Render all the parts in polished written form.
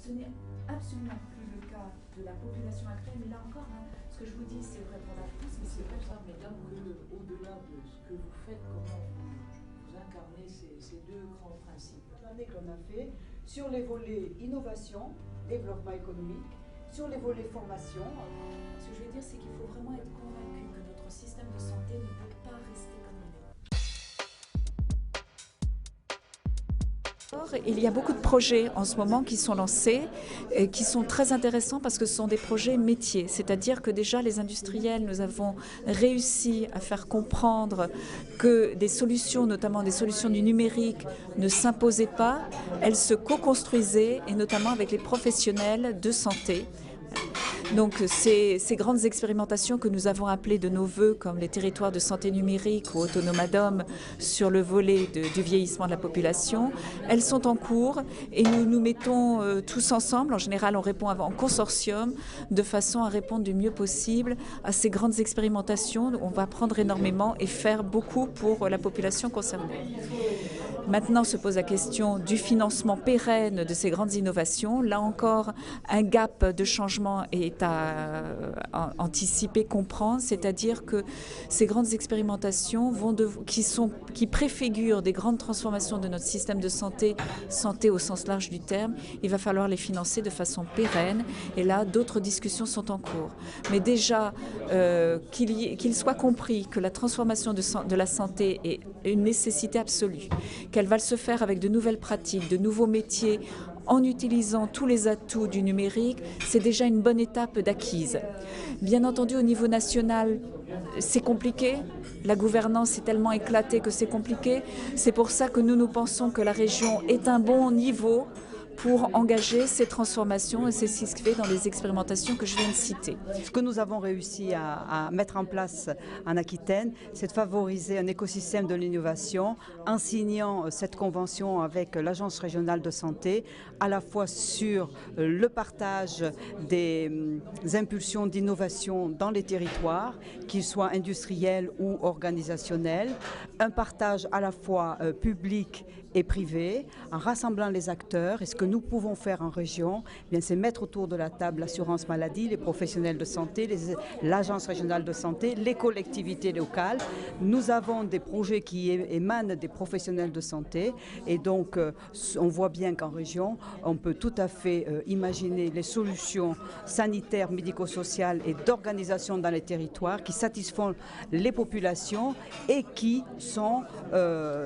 Ce n'est absolument plus le cas de la population actuelle, mais là encore, ce que je vous dis, c'est vrai pour la France, mais c'est vrai pour Mesdames, au-delà de ce que vous faites, comment vous incarnez ces deux grands principes. L'année qu'on a fait sur les volets innovation, développement économique, sur les volets formation. Ce que je veux dire, c'est qu'il faut vraiment être convaincu que notre système de santé ne peut pas rester comme il est. Il y a beaucoup de projets en ce moment qui sont lancés et qui sont très intéressants parce que ce sont des projets métiers. C'est-à-dire que déjà les industriels, nous avons réussi à faire comprendre que des solutions, notamment des solutions du numérique, ne s'imposaient pas, elles se co-construisaient et notamment avec les professionnels de santé. Donc ces grandes expérimentations que nous avons appelées de nos voeux, comme les territoires de santé numérique ou Autonomadome sur le volet du vieillissement de la population, elles sont en cours et nous nous mettons tous ensemble. En général, on répond en consortium de façon à répondre du mieux possible à ces grandes expérimentations. On va apprendre énormément et faire beaucoup pour la population concernée. Maintenant se pose la question du financement pérenne de ces grandes innovations. Là encore, un gap de changement est à anticiper, comprendre, c'est-à-dire que ces grandes expérimentations qui préfigurent des grandes transformations de notre système de santé, santé au sens large du terme, il va falloir les financer de façon pérenne. Et là, d'autres discussions sont en cours. Mais déjà, qu'il soit compris que la transformation de la santé est une nécessité absolue, qu'elle va se faire avec de nouvelles pratiques, de nouveaux métiers, en utilisant tous les atouts du numérique, c'est déjà une bonne étape d'acquise. Bien entendu, au niveau national, c'est compliqué. La gouvernance est tellement éclatée que c'est compliqué. C'est pour ça que nous pensons que la région est un bon niveau pour engager ces transformations, et c'est ce qui se fait dans les expérimentations que je viens de citer. Ce que nous avons réussi à mettre en place en Aquitaine, c'est de favoriser un écosystème de l'innovation en signant cette convention avec l'Agence régionale de santé, à la fois sur le partage des impulsions d'innovation dans les territoires, qu'ils soient industriels ou organisationnels, un partage à la fois public et privé, en rassemblant les acteurs. Et ce que nous pouvons faire en région, c'est mettre autour de la table l'assurance maladie, les professionnels de santé, l'agence régionale de santé, les collectivités locales. Nous avons des projets qui émanent des professionnels de santé et donc on voit bien qu'en région, on peut tout à fait imaginer les solutions sanitaires, médico-sociales et d'organisation dans les territoires qui satisfont les populations et qui sont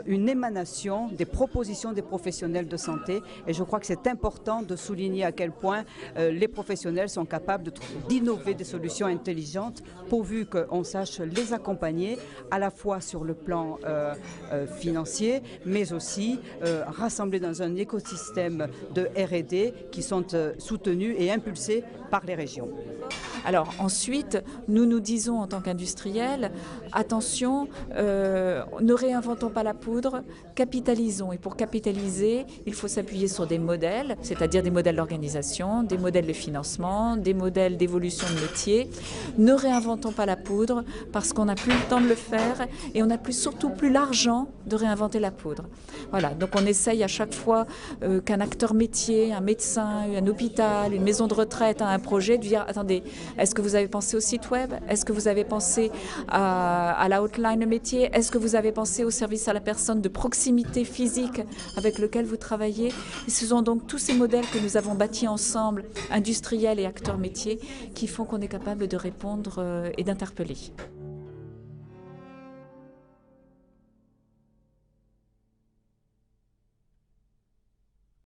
une émanation des propositions des professionnels de santé. Et je crois que c'est important de souligner à quel point les professionnels sont capables d'innover des solutions intelligentes pourvu qu'on sache les accompagner à la fois sur le plan financier, mais aussi rassemblés dans un écosystème de R&D qui sont soutenus et impulsés par les régions. Alors ensuite, nous disons en tant qu'industriels, attention, ne réinventons pas la poudre, capitalisons. Et pour capitaliser, il faut s'appuyer sur des modèles, c'est-à-dire des modèles d'organisation, des modèles de financement, des modèles d'évolution de métier. Ne réinventons pas la poudre parce qu'on n'a plus le temps de le faire et on n'a surtout plus l'argent de réinventer la poudre. Voilà, donc on essaye à chaque fois qu'un acteur métier, un médecin, un hôpital, une maison de retraite a un projet, de dire attendez, est-ce que vous avez pensé au site web? Est-ce que vous avez pensé à la hotline métier? Est-ce que vous avez pensé au service à la personne de proximité physique avec lequel vous travaillez? Et ce sont donc tous ces modèles que nous avons bâtis ensemble, industriels et acteurs métiers, qui font qu'on est capable de répondre et d'interpeller.